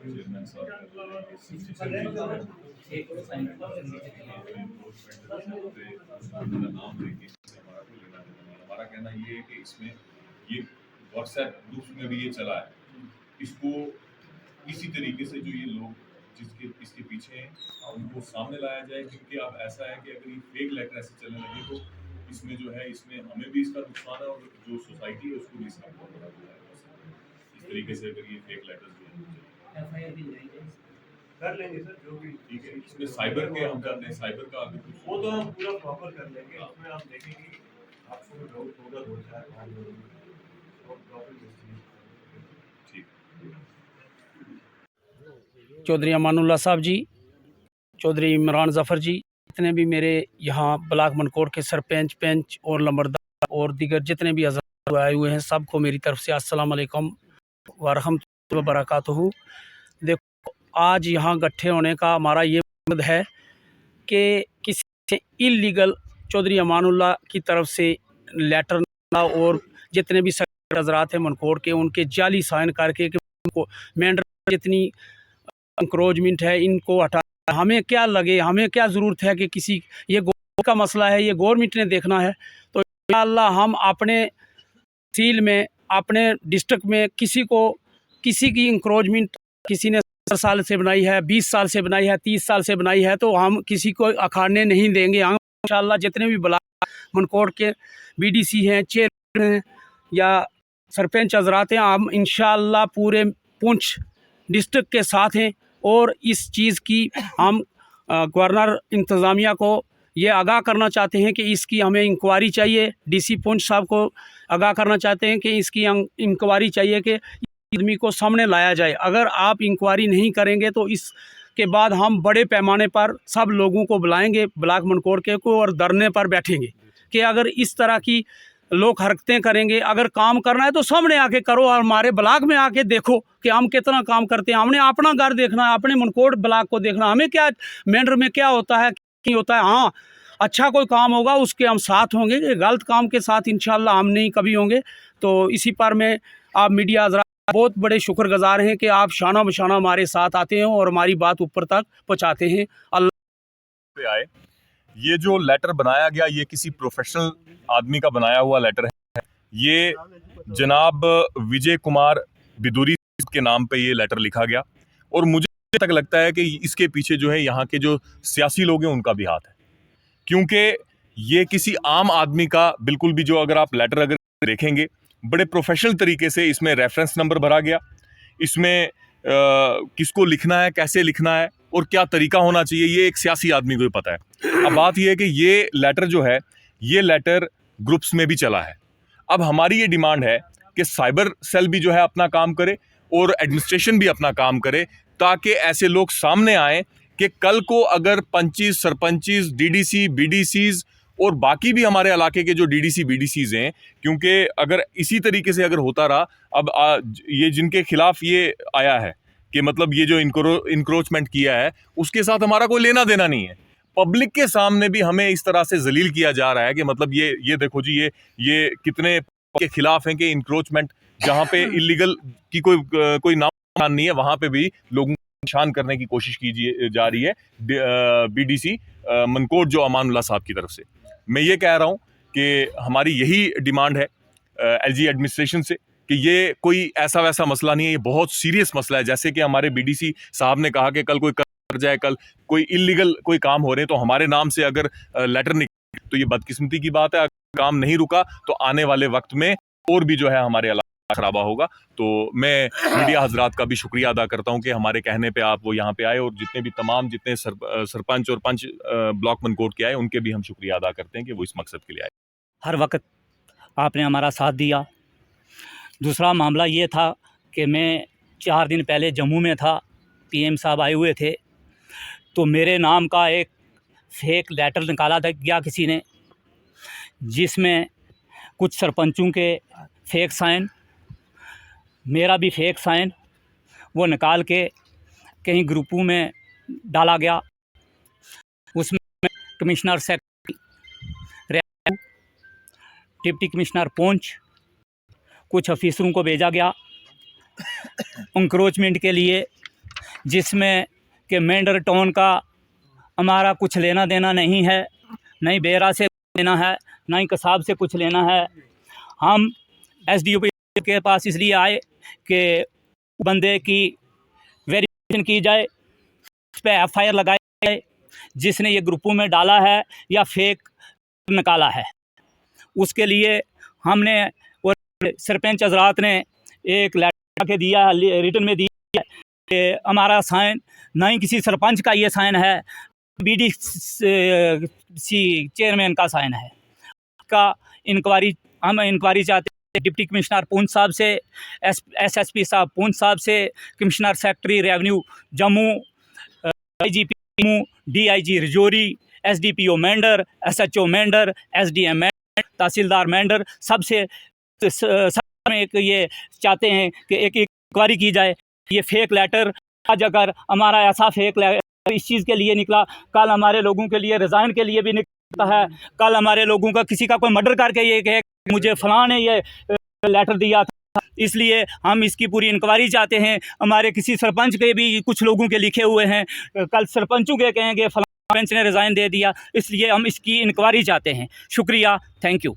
Chairman साहब नाम लेके हमारा कोई लेना देना नहीं। हमारा कहना ये है कि इसमें ये व्हाट्सएप ग्रुप्स में भी ये चला है, इसको इसी तरीके से जो ये लोग जिसके इसके पीछे हैं उनको सामने लाया जाए, क्योंकि अब ऐसा है कि अगर ये फेक लेटर ऐसे चलने लगे तो इसमें जो है इसमें हमें भी इसका नुकसान है और जो सोसाइटी है उसको भी इसका बहुत बड़ा जो है इस तरीके से अगर ये फेक लेटर्स जो है कर लेंगे सर, जो भी ठीक है। इसमें साइबर के हम करते हैं, साइबर का अभी कुछ वो तो हम पूरा प्रॉपर कर लेंगे। इसमें आप देखेंगे आपको डाउट होगा 2-4 ठीक। चौधरी अमानुल्लाह साहब जी, चौधरी इमरान ज़फ़र जी, जितने भी मेरे यहाँ ब्लॉक मनकोट के सरपंच पंच और लंबरदार और दीगर जितने भी हज़रात आए हुए हैं, सबको मेरी तरफ से अस्सलाम वालेकुम व रहमतुल्लाहि व बरकातुहू। देखो, आज यहाँ इकट्ठे होने का हमारा ये मकसद है कि किसी से इल्लीगल चौधरी अमानुल्लाह की तरफ से लेटर ना, और जितने भी हज़रात हैं मनकोट के उनके जाली साइन करके कि उनको मेंढर जितनी इंक्रोचमेंट है इनको हटा। हमें क्या लगे, हमें क्या ज़रूरत है कि किसी, ये गवर्नमेंट का मसला है, ये गवर्नमेंट ने देखना है। तो इंशाअल्लाह हम अपने तहसील में, अपने डिस्ट्रिक्ट में किसी की इंक्रोचमेंट किसी ने 70 साल से बनाई है, 20 साल से बनाई है, 30 साल से बनाई है, तो हम किसी को अखाड़ने नहीं देंगे। हम इंशाअल्लाह जितने भी ब्लॉक मनकोट के बीडीसी हैं, चेयरमैन हैं या सरपंच हज़रात हैं, हम इंशाअल्लाह पूरे पुंछ डिस्ट्रिक्ट के साथ हैं और इस चीज़ की हम गवर्नर इंतज़ामिया को ये आगाह करना चाहते हैं कि इसकी हमें इंक्वायरी चाहिए। डीसी पुंछ साहब को आगाह करना चाहते हैं कि इसकी इंक्वायरी चाहिए कि आदमी को सामने लाया जाए। अगर आप इंक्वायरी नहीं करेंगे तो इसके बाद हम बड़े पैमाने पर सब लोगों को बुलाएंगे ब्लॉक मनकोट के को और धरने पर बैठेंगे कि अगर इस तरह की लोग हरकतें करेंगे, अगर काम करना है तो सामने आके करो और हमारे ब्लॉक में आके देखो कि हम कितना काम करते हैं। हमने अपना घर देखना है, अपने मनकोट ब्लॉक को देखना, हमें क्या मेंढर में क्या होता है नहीं होता है। हाँ, अच्छा कोई काम होगा उसके हम साथ होंगे, गलत काम के साथ इंशाल्लाह हम नहीं कभी होंगे। तो इसी पर मैं आप मीडिया हज़रात बहुत बड़े शुक्रगुजार हैं कि आप शाना बशाना हमारे साथ आते हैं और हमारी बात ऊपर तक पहुँचाते हैं। अल्लाह पे आए, ये जो लेटर बनाया गया ये किसी प्रोफेशनल आदमी का बनाया हुआ लेटर है। ये जनाब विजय कुमार बिदुरी के नाम पे ये लेटर लिखा गया और मुझे तक लगता है कि इसके पीछे जो है यहाँ के जो सियासी लोग हैं उनका भी हाथ है, क्योंकि ये किसी आम आदमी का बिल्कुल भी, जो अगर आप लेटर अगर देखेंगे बड़े प्रोफेशनल तरीके से इसमें रेफरेंस नंबर भरा गया, इसमें किसको लिखना है, कैसे लिखना है और क्या तरीका होना चाहिए, ये एक सियासी आदमी को ही पता है। अब बात ये है कि ये लेटर जो है ये लेटर ग्रुप्स में भी चला है। अब हमारी ये डिमांड है कि साइबर सेल भी जो है अपना काम करे और एडमिनिस्ट्रेशन भी अपना काम करे, ताकि ऐसे लोग सामने आए कि कल को अगर पंचीज, सरपंचीज, डीडीसी, बीडीसीज और बाकी भी हमारे इलाके के जो डीडीसी बीडीसीज हैं, क्योंकि अगर इसी तरीके से अगर होता रहा, अब ये जिनके खिलाफ ये आया है कि मतलब ये जो इंक्रोचमेंट किया है उसके साथ हमारा कोई लेना देना नहीं है। पब्लिक के सामने भी हमें इस तरह से जलील किया जा रहा है कि मतलब ये देखो जी, ये कितने के खिलाफ हैं कि इंक्रोचमेंट जहाँ पे इलीगल की कोई नाम नहीं है वहां पे भी लोगों को निशान करने की कोशिश की जा रही है बीडीसी मनकोट जो अमानुल्लाह साहब की तरफ से। मैं ये कह रहा हूँ कि हमारी यही डिमांड है एलजी एडमिनिस्ट्रेशन से कि ये कोई ऐसा वैसा मसला नहीं है, ये बहुत सीरियस मसला है। जैसे कि हमारे बीडीसी साहब ने कहा कि कल कोई कर जाए, कल कोई इलीगल कोई काम हो रहे हैं तो हमारे नाम से अगर लेटर निकले तो ये बदकिस्मती की बात है। अगर काम नहीं रुका तो आने वाले वक्त में और भी जो है हमारे खराबा होगा। तो मैं मीडिया हजरात का भी शुक्रिया अदा करता हूं कि हमारे कहने पे आप वो यहाँ पे आए, और जितने सरपंच और पंच ब्लॉक मनकोट के आए उनके भी हम शुक्रिया अदा करते हैं कि वो इस मकसद के लिए आए। हर वक्त आपने हमारा साथ दिया। दूसरा मामला ये था कि मैं 4 दिन पहले जम्मू में था, पीएम साहब आए हुए थे, तो मेरे नाम का एक फेक लेटर निकाला था गया किसी ने, जिसमें कुछ सरपंचों के फेक साइन, मेरा भी फेक साइन, वो निकाल के कहीं ग्रुपों में डाला गया। उसमें commissioner secretary, deputy commissioner Poonch, कुछ ऑफिसरों को भेजा गया इंक्रोचमेंट के लिए, जिसमें कि मेंढर टाउन का हमारा कुछ लेना देना नहीं है, नहीं बेरा से लेना है, ना ही कसाब से कुछ लेना है। हम एसडीओ के पास इसलिए आए कि बंदे की वेरिफिकेशन की जाए, उस पर एफआईआर लगाई जाए जिसने ये ग्रुपों में डाला है या फेक निकाला है। उसके लिए हमने और सरपंच हजरात ने एक लेटर के दिया है, रिटर्न में दिया है कि हमारा साइन ना ही किसी सरपंच का ये साइन है, बीडीसी चेयरमैन का साइन है। का हम इंक्वायरी चाहते हैं डिप्टी कमिश्नर पुंछ साहब से, एसएसपी साहब पुंछ साहब से, commissioner secretary revenue Jammu, IGP Jammu, DIG Rajouri, SDPO Mendhar, SHO Mendhar, SDM Mendhar, tehsildar Mendhar, सबसे एक ये चाहते हैं कि एक इंक्वायरी की जाए। ये फेक लेटर आज अगर हमारा ऐसा फेक लेटर इस चीज़ के लिए निकला, कल हमारे लोगों के लिए रिज़ाइन के लिए भी निकलता है, कल हमारे लोगों का किसी का कोई मर्डर करके ये कहे मुझे फलां ने ये लेटर दिया था। इसलिए हम इसकी पूरी इंक्वायरी चाहते हैं। हमारे किसी सरपंच के भी कुछ लोगों के लिखे हुए हैं, कल सरपंचों के कहेंगे फलां सरपंच ने रिज़ाइन दे दिया, इसलिए हम इसकी इंक्वायरी चाहते हैं। शुक्रिया, थैंक यू।